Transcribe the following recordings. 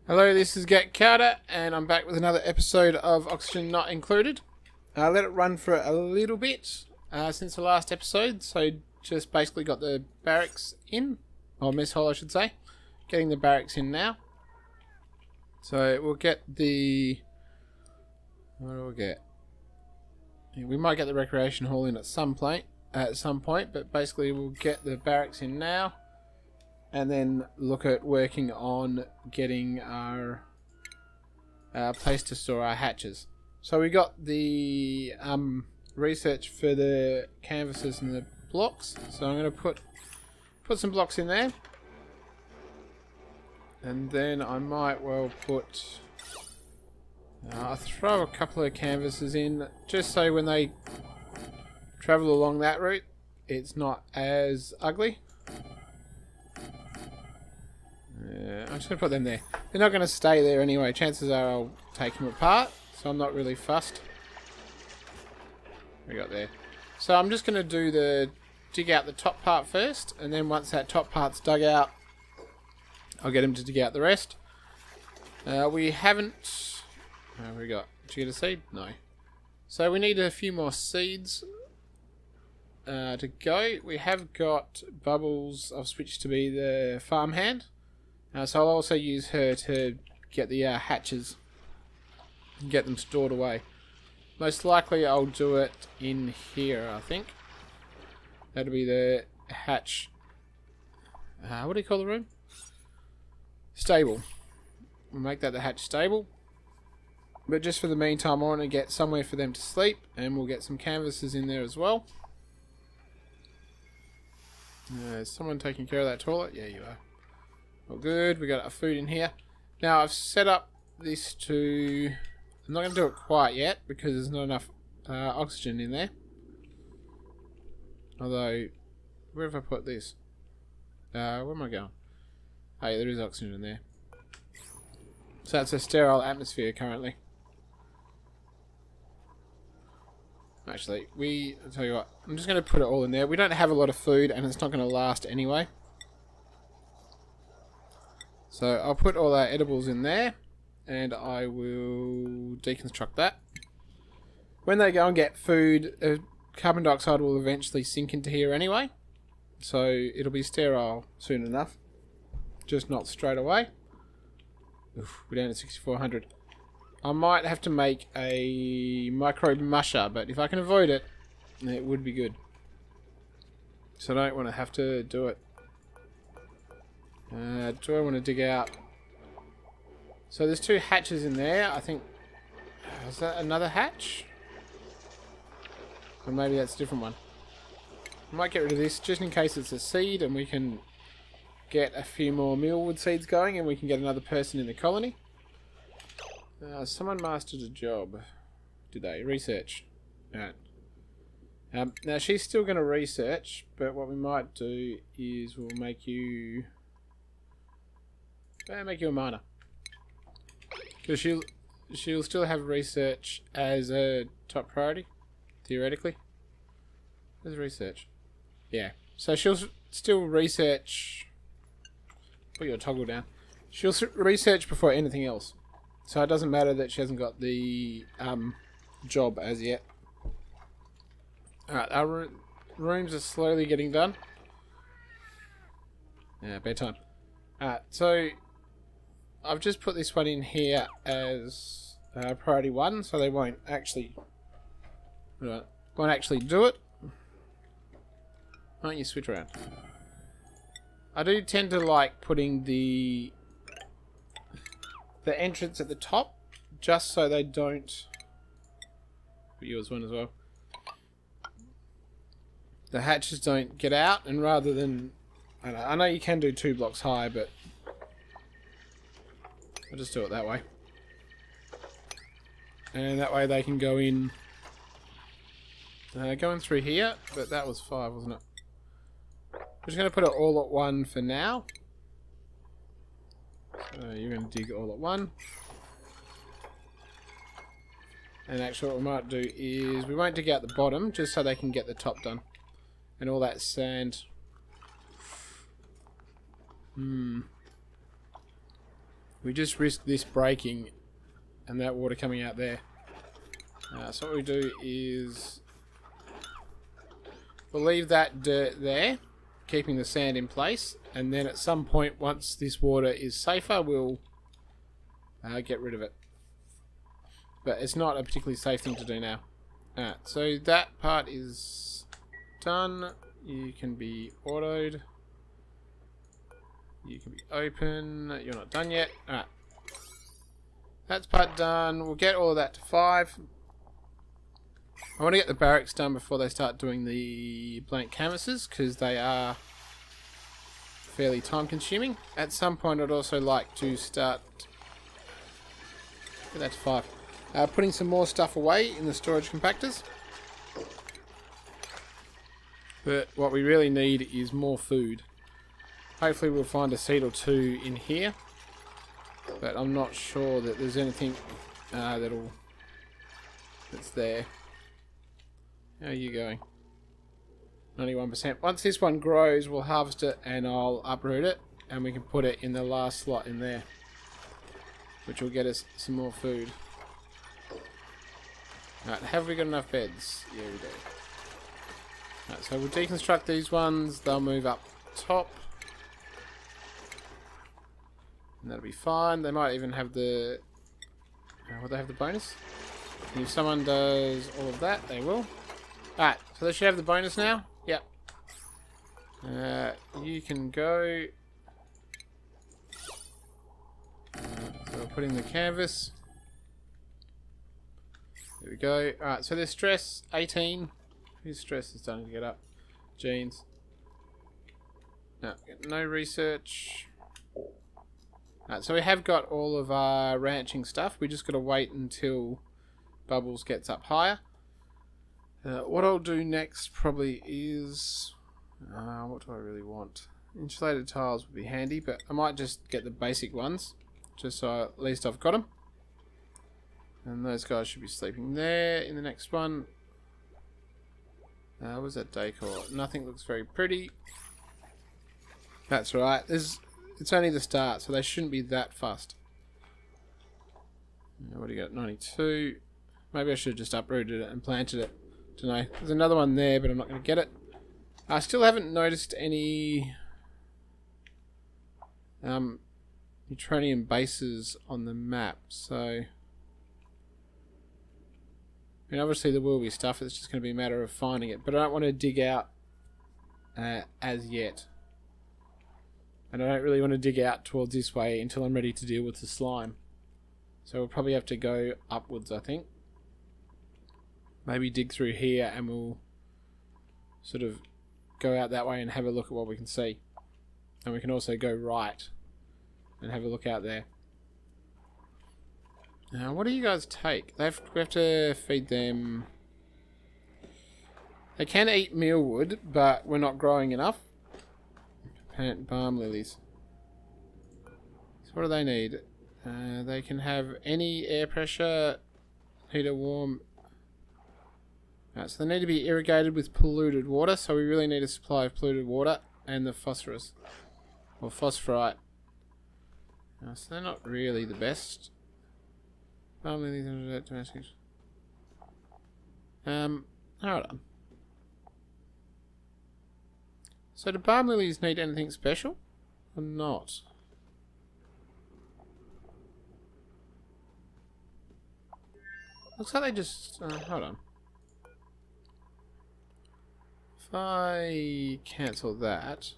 Hello, this is Get Carter, and I'm back with another episode of Oxygen Not Included. I let it run for a little bit since the last episode, so just basically got the barracks in, or mess hall I should say. Getting the barracks in now. So we'll get the... what do we get? Yeah, we might get the recreation hall in at some point, but basically we'll get the barracks in now. And then look at working on getting our place to store our hatches. So we got the research for the canvases and the blocks. So I'm going to put some blocks in there. And then I might well put... I'll throw a couple of canvases in, just so when they travel along that route, it's not as ugly. I'm just going to put them there. They're not going to stay there anyway. Chances are I'll take them apart, so I'm not really fussed. We got there. So I'm just going to dig out the top part first, and then once that top part's dug out, I'll get him to dig out the rest. We haven't... what have we got? Did you get a seed? No. So we need a few more seeds to go. We have got Bubbles. I've switched to be the farmhand. So I'll also use her to get the hatches and get them stored away. Most likely I'll do it in here, I think. That'll be the hatch... what do you call the room? Stable. We'll make that the hatch stable. But just for the meantime, I want to get somewhere for them to sleep, and we'll get some canvases in there as well. Is someone taking care of that toilet? Yeah, you are. All good. We got our food in here. Now I've set up this to... I'm not going to do it quite yet because there's not enough oxygen in there. Although, where have I put this? Where am I going? Oh, yeah, there is oxygen in there. So it's a sterile atmosphere currently. Actually, I'll tell you what, I'm just going to put it all in there. We don't have a lot of food and it's not going to last anyway. So I'll put all our edibles in there and I will deconstruct that. When they go and get food, carbon dioxide will eventually sink into here anyway. So it'll be sterile soon enough. Just not straight away. Oof, we're down to 6,400. I might have to make a microbe musher, but if I can avoid it, it would be good. So I don't want to have to do it. Do I want to dig out? So there's two hatches in there. I think... is that another hatch? Or maybe that's a different one. I might get rid of this just in case it's a seed and we can get a few more mealwood seeds going and we can get another person in the colony. Someone mastered a job. Did they? Research. Alright. Now she's still going to research, but what we might do is we'll make you a miner. Because she'll still have research as a top priority, theoretically. Where's research? Yeah. So she'll still research... Put your toggle down. She'll research before anything else. So it doesn't matter that she hasn't got the job as yet. Alright, our rooms are slowly getting done. Yeah, bedtime. Alright, so I've just put this one in here as priority 1, so they won't actually do it. Why don't you switch around? I do tend to like putting the entrance at the top, just so they don't... Put you as one as well. The hatches don't get out, and rather than... I know you can do 2 blocks high, but I'll just do it that way. And that way they can go in... going through here, but that was 5, wasn't it? I'm just going to put it all at 1 for now. So you're going to dig all at 1. And actually what we might do is we won't dig out the bottom just so they can get the top done. And all that sand. We we just risk this breaking and that water coming out there. So what we do is we'll leave that dirt there, keeping the sand in place, and then at some point, once this water is safer, we'll get rid of it. But it's not a particularly safe thing to do now. Alright, so that part is done. You can be autoed. You can be open. You're not done yet. Alright. That's part done. We'll get all of that to 5. I want to get the barracks done before they start doing the blank canvases, because they are fairly time consuming. At some point I'd also like to start... Get that to 5. Putting some more stuff away in the storage compactors. But what we really need is more food. Hopefully we'll find a seed or 2 in here. But I'm not sure that there's anything that's there. How are you going? 91%. Once this one grows, we'll harvest it and I'll uproot it. And we can put it in the last slot in there. Which will get us some more food. Alright, have we got enough beds? Yeah, we do. Alright, so we'll deconstruct these ones. They'll move up top. And that'll be fine. They might even have the... will they have the bonus? And if someone does all of that, they will. Alright, so they should have the bonus now. Yep. You can go... So we'll put in the canvas. There we go. Alright, so there's stress, 18. Whose stress is starting to get up? Genes. No research. Alright, so we have got all of our ranching stuff. We just got to wait until Bubbles gets up higher. What I'll do next probably is... what do I really want? Insulated tiles would be handy, but I might just get the basic ones. Just so at least I've got them. And those guys should be sleeping there in the next one. Where's that decor? Nothing looks very pretty. That's right. It's only the start, so they shouldn't be that fussed. What do you got? 92. Maybe I should have just uprooted it and planted it. Don't know. There's another one there, but I'm not going to get it. I still haven't noticed any neutronium bases on the map, so... I mean, obviously there will be stuff, it's just going to be a matter of finding it. But I don't want to dig out as yet. And I don't really want to dig out towards this way until I'm ready to deal with the slime. So we'll probably have to go upwards, I think. Maybe dig through here and we'll sort of go out that way and have a look at what we can see. And we can also go right and have a look out there. Now, what do you guys take? We have to feed them... They can eat mealwood, but we're not growing enough. Plant balm lilies. So what do they need? They can have any air pressure, heater, warm... Right, so they need to be irrigated with polluted water, so we really need a supply of polluted water and the phosphorus. Or phosphorite. So they're not really the best. Balm lilies and domestics. Hold on. So do balm lilies need anything special? Or not? Looks like they just... hold on. If I cancel that...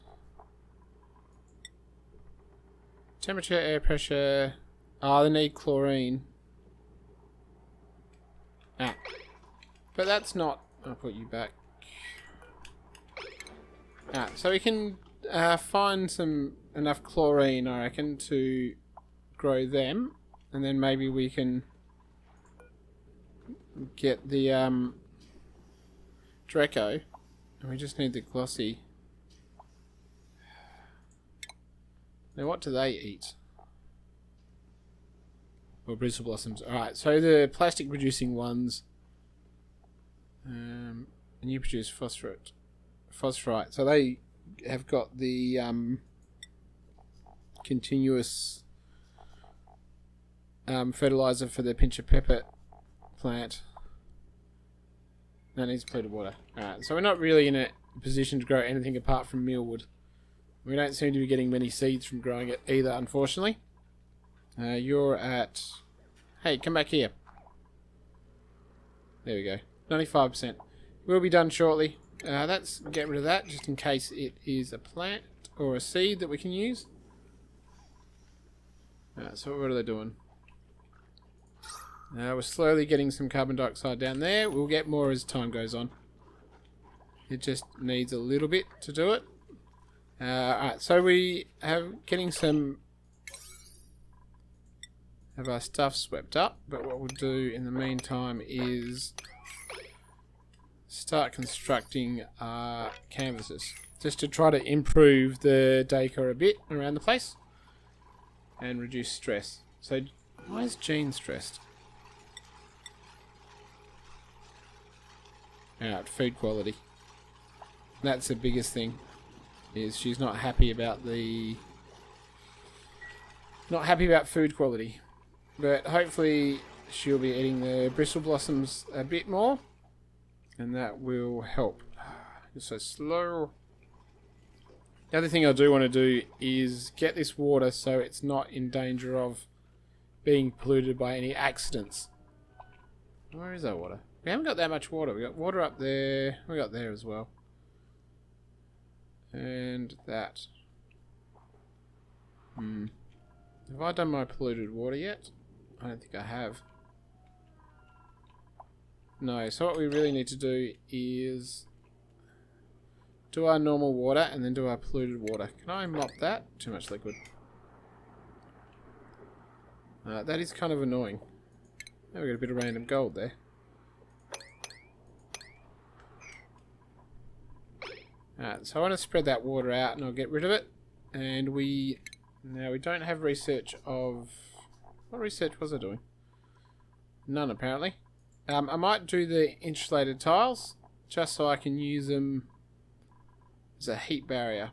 Temperature, air pressure... they need chlorine. But that's not... I'll put you back. So we can find enough chlorine, I reckon, to grow them. And then maybe we can get the Dreco. And we just need the glossy. Now what do they eat? Or bristle blossoms. Alright, so the plastic producing ones... and you produce phosphorite. So they have got the continuous fertilizer for the pinch of pepper plant. That needs polluted water. Alright, so we're not really in a position to grow anything apart from mealwood. We don't seem to be getting many seeds from growing it either, unfortunately. You're at... Hey, come back here. There we go. 95%. We'll be done shortly. Let's get rid of that, just in case it is a plant or a seed that we can use. So what are they doing? We're slowly getting some carbon dioxide down there. We'll get more as time goes on. It just needs a little bit to do it. Alright, so we have getting some of our stuff swept up, but what we'll do in the meantime is start constructing our canvases, just to try to improve the decor a bit around the place and reduce stress. So why is Jean stressed? Alright, food quality. That's the biggest thing, is she's not happy about food quality. But hopefully she'll be eating the bristle blossoms a bit more, and that will help. It's so slow. The other thing I do want to do is get this water so it's not in danger of being polluted by any accidents. Where is our water? We haven't got that much water. We got water up there. We got there as well. And that. Have I done my polluted water yet? I don't think I have. No, so what we really need to do is do our normal water and then do our polluted water. Can I mop that? Too much liquid. That is kind of annoying. Oh, we got a bit of random gold there. Alright, so I want to spread that water out and I'll get rid of it. And now we don't have research of... What research was I doing? None, apparently. I might do the insulated tiles, just so I can use them as a heat barrier.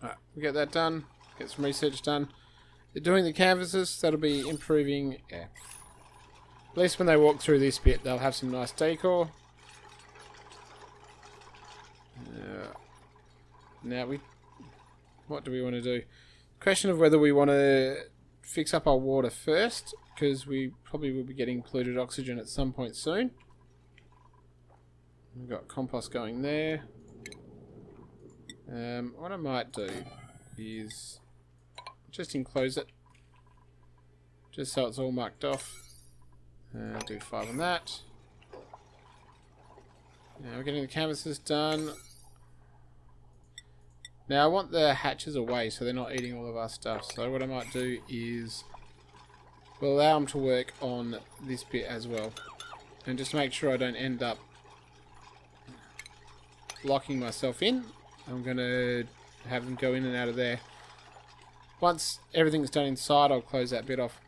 Alright, we get that done. Get some research done. They're doing the canvases, that'll be improving... Yeah. At least when they walk through this bit, they'll have some nice decor. Now what do we want to do? Question of whether we want to fix up our water first, because we probably will be getting polluted oxygen at some point soon. We've got compost going there. What I might do is just enclose it, just so it's all marked off. Do 5 on that. Now we're getting the canvases done. Now I want the hatches away so they're not eating all of our stuff. So what I might do is we'll allow them to work on this bit as well. And just make sure I don't end up locking myself in. I'm going to have them go in and out of there. Once everything's done inside, I'll close that bit off.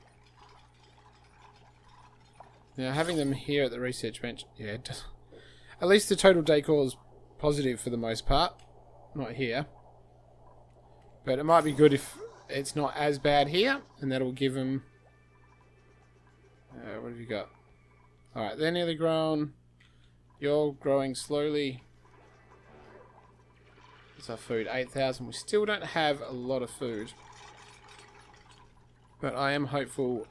Now having them here at the research bench, yeah, it does, at least the total decor is positive for the most part. Not here. But it might be good if it's not as bad here, and that'll give them... what have you got? Alright, they're nearly grown. You're growing slowly. What's our food? 8,000. We still don't have a lot of food. But I am hopeful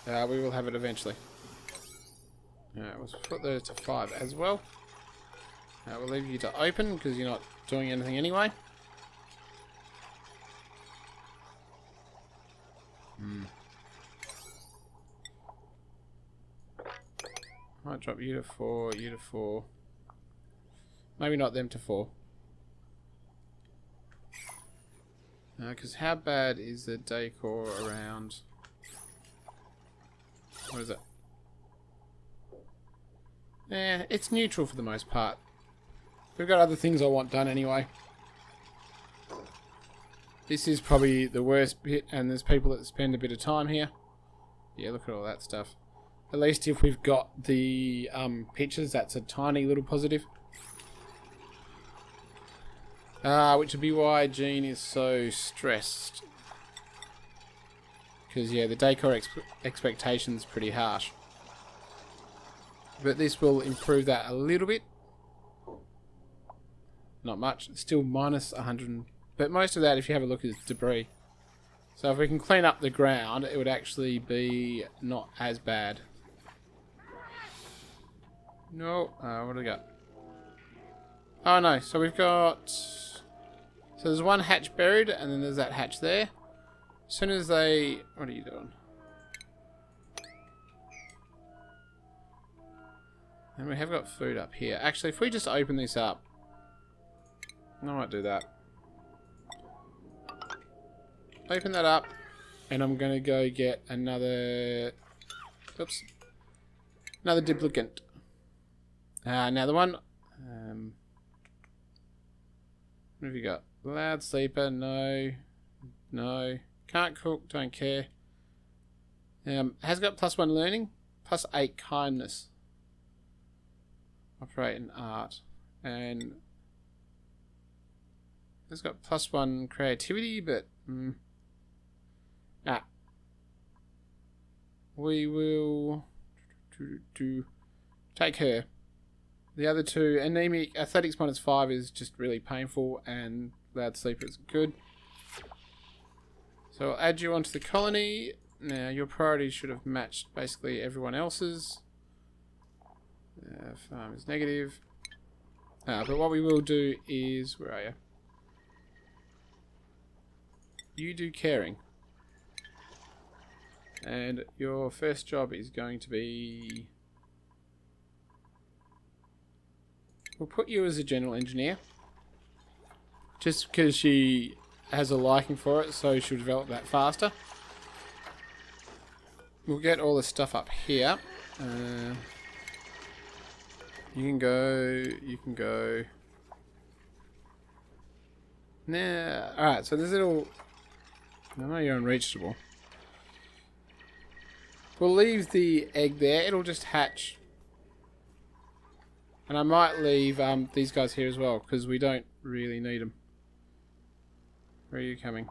we will have it eventually. Alright, we'll put those to 5 as well. We'll leave you to open because you're not doing anything anyway. Might drop you to 4, you to 4. Maybe not them to 4. Because how bad is the decor around... What is it? It's neutral for the most part. We've got other things I want done anyway. This is probably the worst bit, and there's people that spend a bit of time here. Yeah, look at all that stuff. At least if we've got the pictures, that's a tiny little positive. Which would be why Jean is so stressed. Because, yeah, the decor expectation's pretty harsh. But this will improve that a little bit. Not much. It's still minus 100. But most of that, if you have a look, is debris. So if we can clean up the ground, it would actually be not as bad. No. What do we got? Oh, no. So we've got... So there's one hatch buried, and then there's that hatch there. As soon as they... What are you doing? And we have got food up here. Actually, if we just open this up... I might do that. Open that up. And I'm going to go get another... Oops. Another duplicate. Now the one... what have you got? Loud sleeper, no. No. Can't cook, don't care. Has got +1 learning, +8 kindness. Operate in art. And has got +1 creativity, but we will take her. The other two, anemic, athletics -5 is just really painful, and loud sleeper is good. So I'll add you onto the colony. Now your priority should have matched basically everyone else's. Farm is negative. But what we will do is, where are you? You do caring. And your first job is going to be... We'll put you as a general engineer. Just because she has a liking for it, so she'll develop that faster. We'll get all the stuff up here. You can go, you can go. Nah, alright, so there's a little... I know you're unreachable. We'll leave the egg there, it'll just hatch. And I might leave these guys here as well, because we don't really need them. Where are you coming?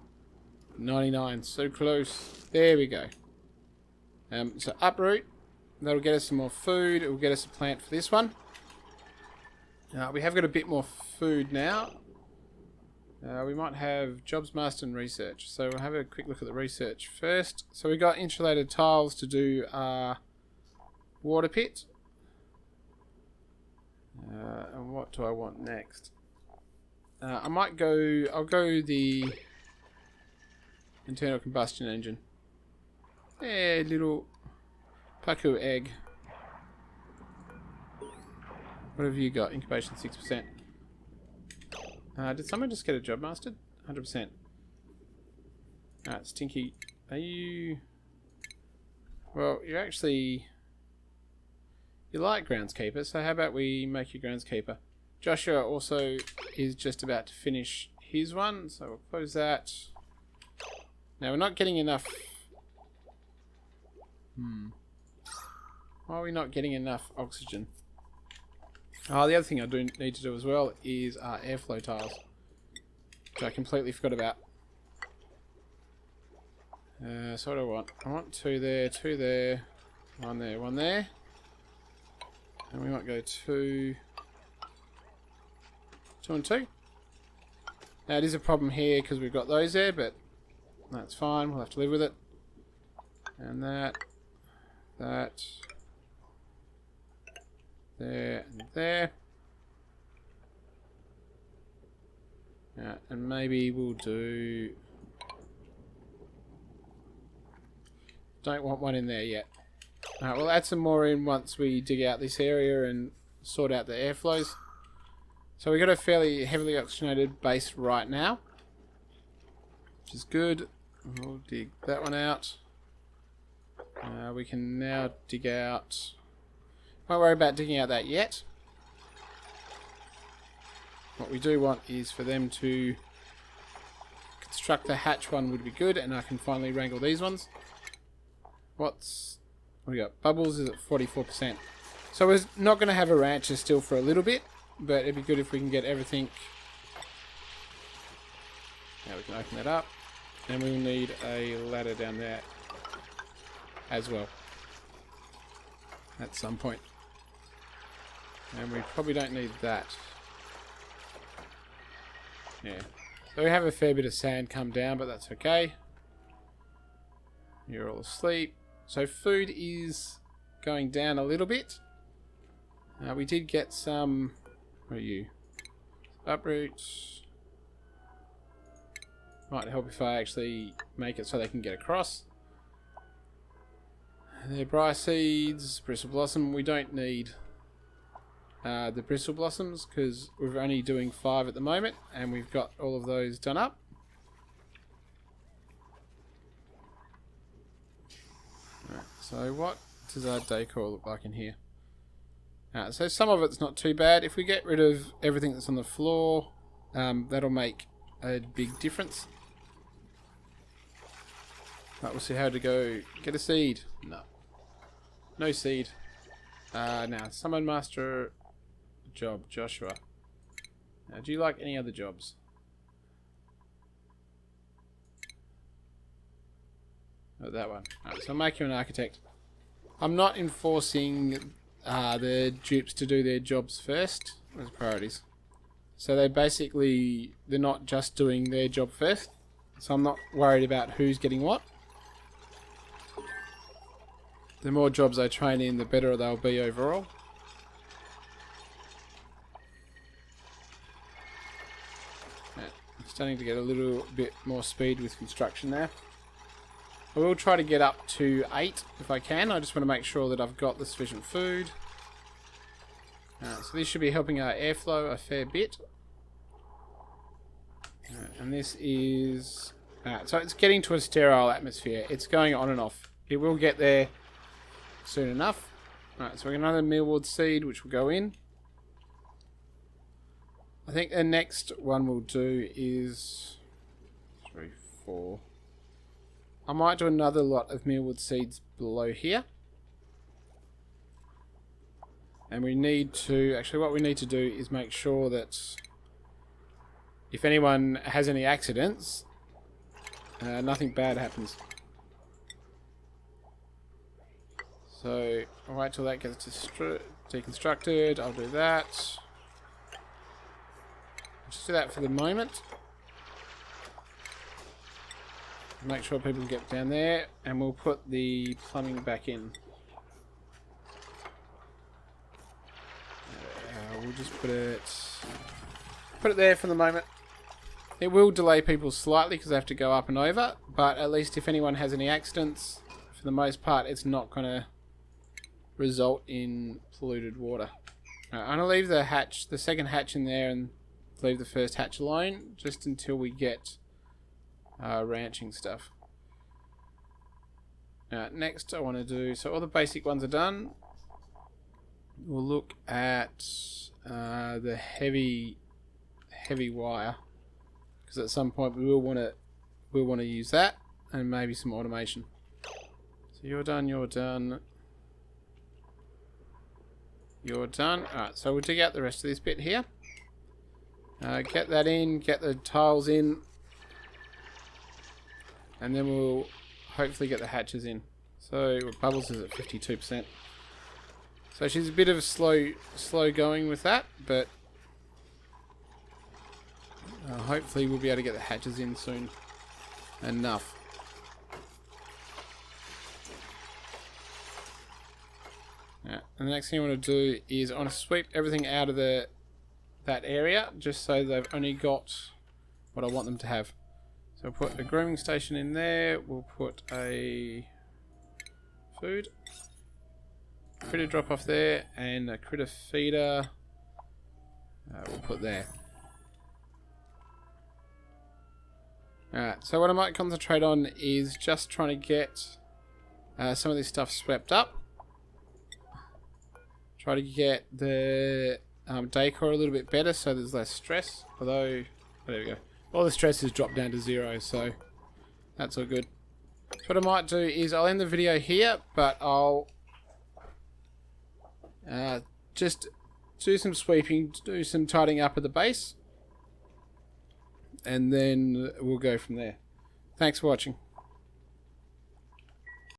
99, so close. There we go. So uproot. That'll get us some more food. It will get us a plant for this one. We have got a bit more food now. We might have Jobs Master and Research. So we'll have a quick look at the research first. So we got insulated tiles to do our water pit. And what do I want next? I might go... I'll go the internal combustion engine. Yeah, little Paku egg. What have you got? Incubation 6%. Did someone just get a job mastered? 100%. Alright, Stinky. Are you... Well, you're actually... You like groundskeeper, so how about we make you groundskeeper? Joshua also is just about to finish his one, so we'll close that. Now we're not getting enough... Why are we not getting enough oxygen? Oh, the other thing I do need to do as well is airflow tiles, which I completely forgot about. So what do I want? I want 2 there, 2 there, 1 there, 1 there. And we might go 2... 2 and 2. Now it is a problem here because we've got those there, but that's fine. We'll have to live with it. And that, that, there, and there. Yeah, and maybe we'll do... Don't want one in there yet. Alright, we'll add some more in once we dig out this area and sort out the airflows. So we've got a fairly heavily oxygenated base right now, which is good. We'll dig that one out. We can now dig out... Won't worry about digging out that yet. What we do want is for them to construct the hatch one would be good, and I can finally wrangle these ones. What do we got? Bubbles is at 44%. So we're not going to have a rancher still for a little bit, but it'd be good if we can get everything Now we can open that up. And we'll need a ladder down there as well. At some point. And we probably don't need that. Yeah. So we have a fair bit of sand come down, but that's okay. You're all asleep. So food is going down a little bit. We did get some... Where are you? Uproots. Might help if I actually make it so they can get across. They're briar seeds, bristle blossom. We don't need the bristle blossoms because we're only doing 5 at the moment, and we've got all of those done up. Right, so what does our decor look like in here? So some of it's not too bad. If we get rid of everything that's on the floor, that'll make a big difference. Right, we'll see how to go. Get a seed. No. No seed. Now, summon master job, Joshua. Now, do you like any other jobs? Oh, that one. Alright, so I'll make you an architect. I'm not enforcing the dupes to do their jobs first as priorities. So they're not just doing their job first. So I'm not worried about who's getting what. The more jobs I train in, the better they'll be overall. I'm starting to get a little bit more speed with construction now. I will try to get up to 8 if I can. I just want to make sure that I've got the sufficient food. So this should be helping our airflow a fair bit. And this is... so it's getting to a sterile atmosphere. It's going on and off. It will get there soon enough. Alright, so we got another mealwood seed which will go in. I think the next one we'll do is 3, 4. I might do another lot of mealwood seeds below here. And we need to... Actually, what we need to do is make sure that if anyone has any accidents, nothing bad happens. So, I'll wait till that gets deconstructed. I'll do that. Just do that for the moment. Make sure people get down there, and we'll put the plumbing back in. We'll just put it there for the moment. It will delay people slightly because they have to go up and over, but at least if anyone has any accidents, for the most part, it's not going to result in polluted water. I'm going to leave the second hatch in there and leave the first hatch alone, just until we get ranching stuff. Next I want to do, so all the basic ones are done. We'll look at the heavy wire, because at some point we'll want to use that, and maybe some automation. So you're done, you're done, you're done. Alright, so we'll dig out the rest of this bit here. Get that in, get the tiles in, and then we'll hopefully get the hatches in. So Bubbles is at 52%. So she's a bit of slow going with that, but hopefully we'll be able to get the hatches in soon enough. And the next thing I want to do is I want to sweep everything out of that area, just so they've only got what I want them to have. So we'll put a grooming station in there. We'll put a food, critter drop off there, and a critter feeder we'll put there. Alright, so what I might concentrate on is just trying to get some of this stuff swept up. Try to get the decor a little bit better so there's less stress. Although, there we go. All the stress has dropped down to 0, so that's all good. So what I might do is I'll end the video here, but I'll just do some sweeping, do some tidying up at the base. and then we'll go from there. Thanks for watching.